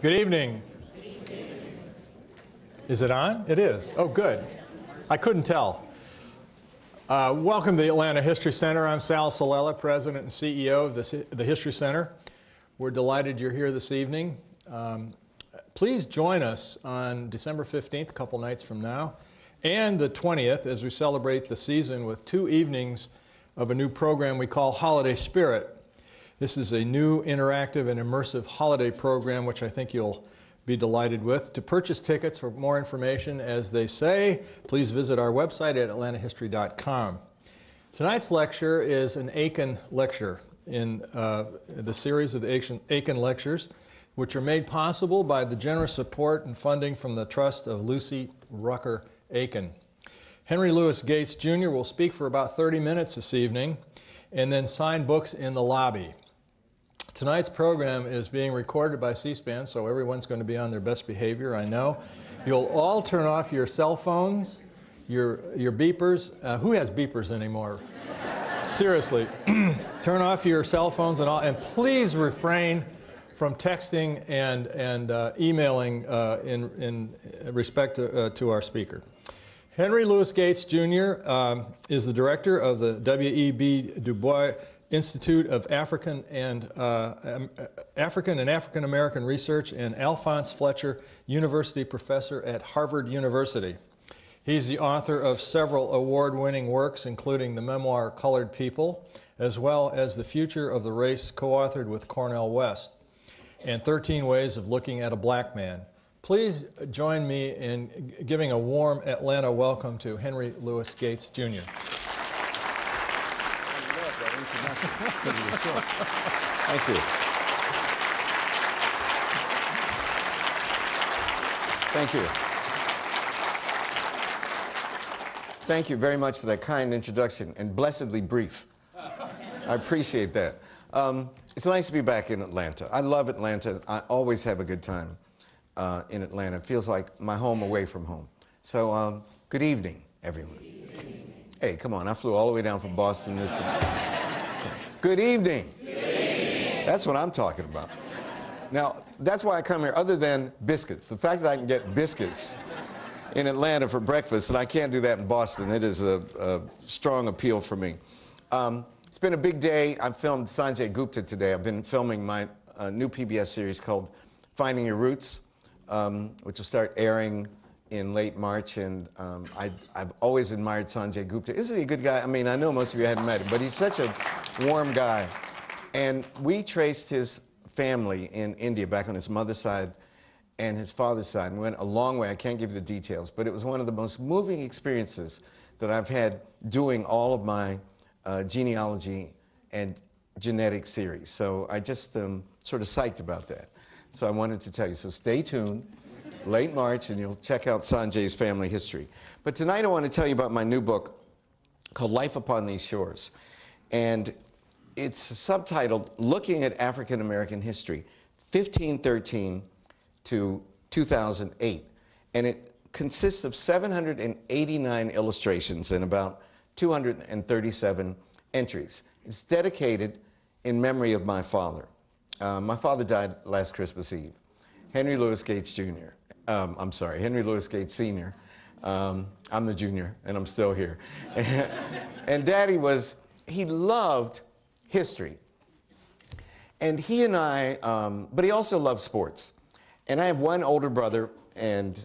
Good evening. Is it on? It is. Oh, good. I couldn't tell. Welcome to the Atlanta History Center. I'm Sal Salela, President and CEO of the History Center. We're delighted you're here this evening. Please join us on December 15th, a couple nights from now, and the 20th as we celebrate the season with 2 evenings of a new program we call Holiday Spirit. This is a new interactive and immersive holiday program which I think you'll be delighted with. To purchase tickets for more information, as they say, please visit our website at atlantahistory.com. Tonight's lecture is an Aiken lecture in the series of the Aiken lectures, which are made possible by the generous support and funding from the trust of Lucy Rucker Aiken. Henry Louis Gates Jr. will speak for about 30 minutes this evening and then sign books in the lobby. Tonight's program is being recorded by C-SPAN, so everyone's going to be on their best behavior, I know. You'll all turn off your cell phones, your beepers. Who has beepers anymore? Seriously. Turn off your cell phones and please refrain from texting and emailing in respect to our speaker. Henry Louis Gates Jr. Is the director of the W.E.B. Du Bois Institute of African and African American Research and Alphonse Fletcher University Professor at Harvard University. He's the author of several award-winning works, including the memoir Colored People, as well as The Future of the Race, co-authored with Cornel West, and 13 Ways of Looking at a Black Man. Please join me in giving a warm Atlanta welcome to Henry Louis Gates Jr. Thank you. Thank you. Thank you very much for that kind introduction and blessedly brief. I appreciate that. It's nice to be back in Atlanta. I love Atlanta. I always have a good time in Atlanta. It feels like my home away from home. So good evening, everyone. Hey, come on. I flew all the way down from Boston. Good evening. Good evening. That's what I'm talking about. Now, that's why I come here, other than biscuits. The fact that I can get biscuits in Atlanta for breakfast, and I can't do that in Boston, it is a strong appeal for me. It's been a big day. I've filmed Sanjay Gupta today. I've been filming my new PBS series called Finding Your Roots, which will start airing in late March, and I've always admired Sanjay Gupta. Isn't he a good guy? I mean, I know most of you hadn't met him, but he's such a warm guy. And we traced his family in India, back on his mother's side and his father's side, and we went a long way. I can't give you the details, but it was one of the most moving experiences that I've had doing all of my genealogy and genetic series. So I just sort of psyched about that. So I wanted to tell you. So stay tuned. Late March, and you'll check out Sanjay's family history. But tonight I want to tell you about my new book called Life Upon These Shores. And it's subtitled Looking at African American History, 1513 to 2008. And it consists of 789 illustrations and about 237 entries. It's dedicated in memory of my father. My father died last Christmas Eve, Henry Louis Gates Jr. I'm sorry, Henry Louis Gates Sr. I'm the junior, and I'm still here. And Daddy he loved history. And he and I, but he also loved sports. And I have one older brother, and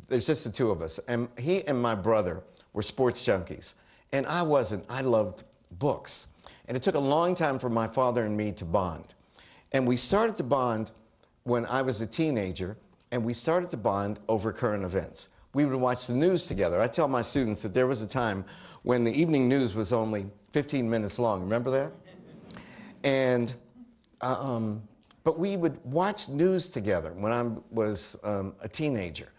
there's just the two of us. And he and my brother were sports junkies. And I wasn't. I loved books. And it took a long time for my father and me to bond. And we started to bond when I was a teenager, and we started to bond over current events. We would watch the news together. I tell my students that there was a time when the evening news was only 15 minutes long. Remember that? And, but we would watch news together when I was a teenager.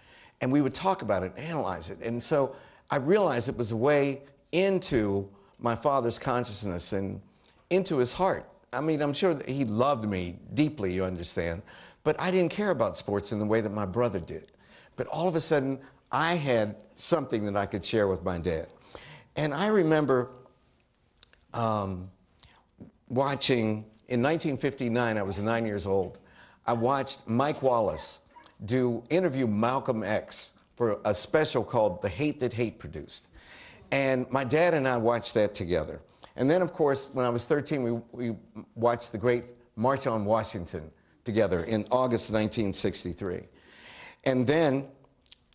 And we would talk about it, analyze it. And so I realized it was a way into my father's consciousness and into his heart. I mean, I'm sure that he loved me deeply, you understand. But I didn't care about sports in the way that my brother did. But all of a sudden, I had something that I could share with my dad. And I remember watching, in 1959, I was 9 years old, I watched Mike Wallace interview Malcolm X for a special called The Hate That Hate Produced. And my dad and I watched that together. And then, of course, when I was 13, we watched the great March on Washington together in August 1963. And then,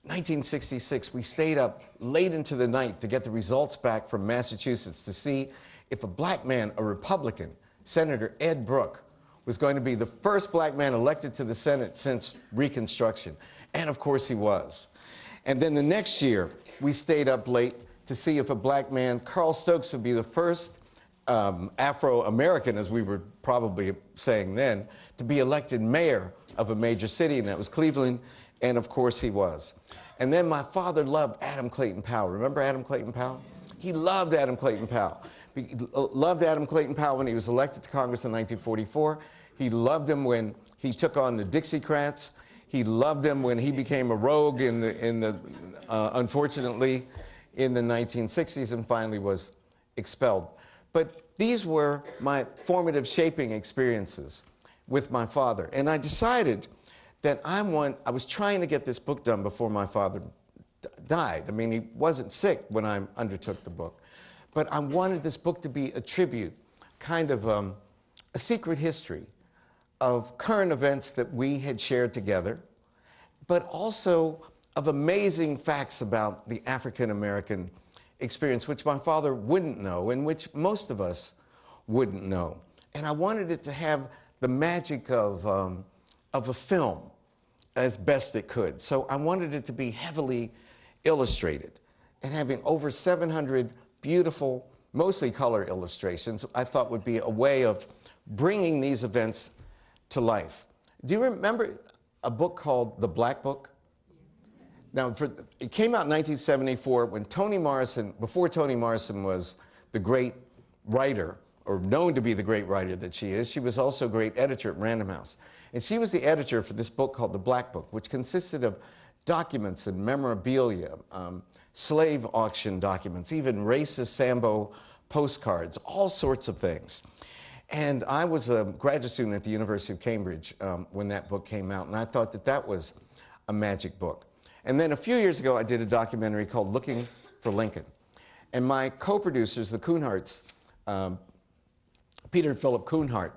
1966, we stayed up late into the night to get the results back from Massachusetts to see if a black man, a Republican, Senator Ed Brooke, was going to be the first black man elected to the Senate since Reconstruction. And of course he was. And then the next year, we stayed up late to see if a black man, Carl Stokes, would be the first Afro-American, as we were probably saying then, to be elected mayor of a major city, and that was Cleveland, and of course he was. And then my father loved Adam Clayton Powell. Remember Adam Clayton Powell? He loved Adam Clayton Powell. He loved Adam Clayton Powell when he was elected to Congress in 1944. He loved him when he took on the Dixiecrats. He loved him when he became a rogue unfortunately, in the 1960s and finally was expelled. But these were my formative shaping experiences with my father. And I decided that I was trying to get this book done before my father died. I mean, he wasn't sick when I undertook the book. But I wanted this book to be a tribute, kind of a secret history of current events that we had shared together, but also of amazing facts about the African-American experience, which my father wouldn't know and which most of us wouldn't know. And I wanted it to have the magic of a film as best it could. So I wanted it to be heavily illustrated. And having over 700 beautiful, mostly color illustrations, I thought would be a way of bringing these events to life. Do you remember a book called The Black Book? Now, it came out in 1974 when Toni Morrison, before Toni Morrison was the great writer, or known to be the great writer that she is, she was also a great editor at Random House. And she was the editor for this book called The Black Book, which consisted of documents and memorabilia, slave auction documents, even racist Sambo postcards, all sorts of things. And I was a graduate student at the University of Cambridge when that book came out, and I thought that that was a magic book. And then a few years ago, I did a documentary called Looking for Lincoln. And my co-producers, the Kuhnhardts, Peter and Philip Kuhnhardt,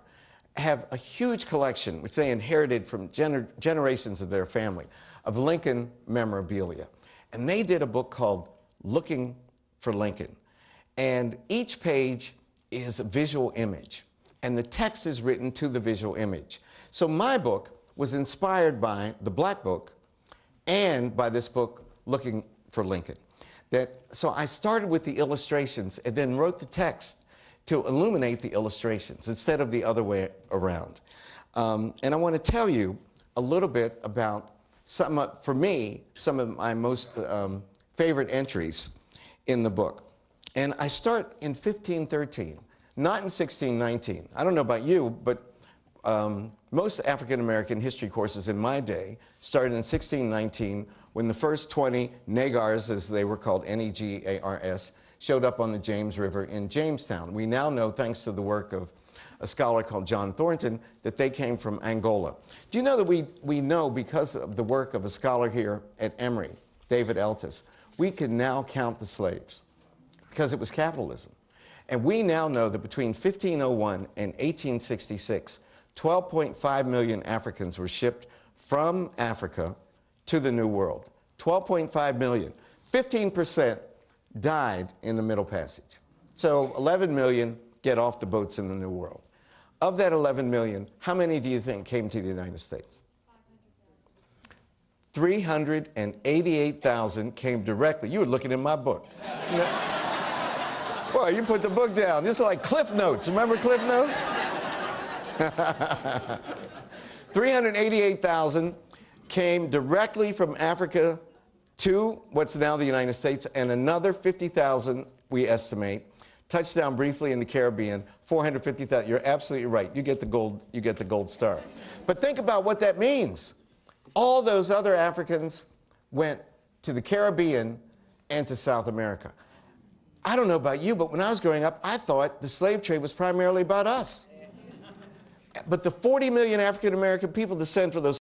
have a huge collection, which they inherited from generations of their family, of Lincoln memorabilia. And they did a book called Looking for Lincoln. And each page is a visual image, and the text is written to the visual image. So my book was inspired by The Black Book and by this book, Looking for Lincoln. So I started with the illustrations and then wrote the text to illuminate the illustrations instead of the other way around. And I want to tell you a little bit about for me, some of my most favorite entries in the book. And I start in 1513, not in 1619. I don't know about you, but most African-American history courses in my day started in 1619 when the first 20 Negars, as they were called, N-E-G-A-R-S, showed up on the James River in Jamestown. We now know, thanks to the work of a scholar called John Thornton, that they came from Angola. Do you know that we know, because of the work of a scholar here at Emory, David Eltis, we can now count the slaves because it was capitalism. And we now know that between 1501 and 1866, 12.5 million Africans were shipped from Africa to the New World. 12.5 million. 15% died in the Middle Passage. So 11 million get off the boats in the New World. Of that 11 million, how many do you think came to the United States? 388,000 came directly. You were looking in my book. Boy, you put the book down. This is like Cliff Notes. Remember Cliff Notes? 388,000 came directly from Africa to what's now the United States, and another 50,000, we estimate, touched down briefly in the Caribbean. 450,000. You're absolutely right. You get the gold star. But think about what that means. All those other Africans went to the Caribbean and to South America. I don't know about you, but when I was growing up, I thought the slave trade was primarily about us. But the 40 million African American people descend from those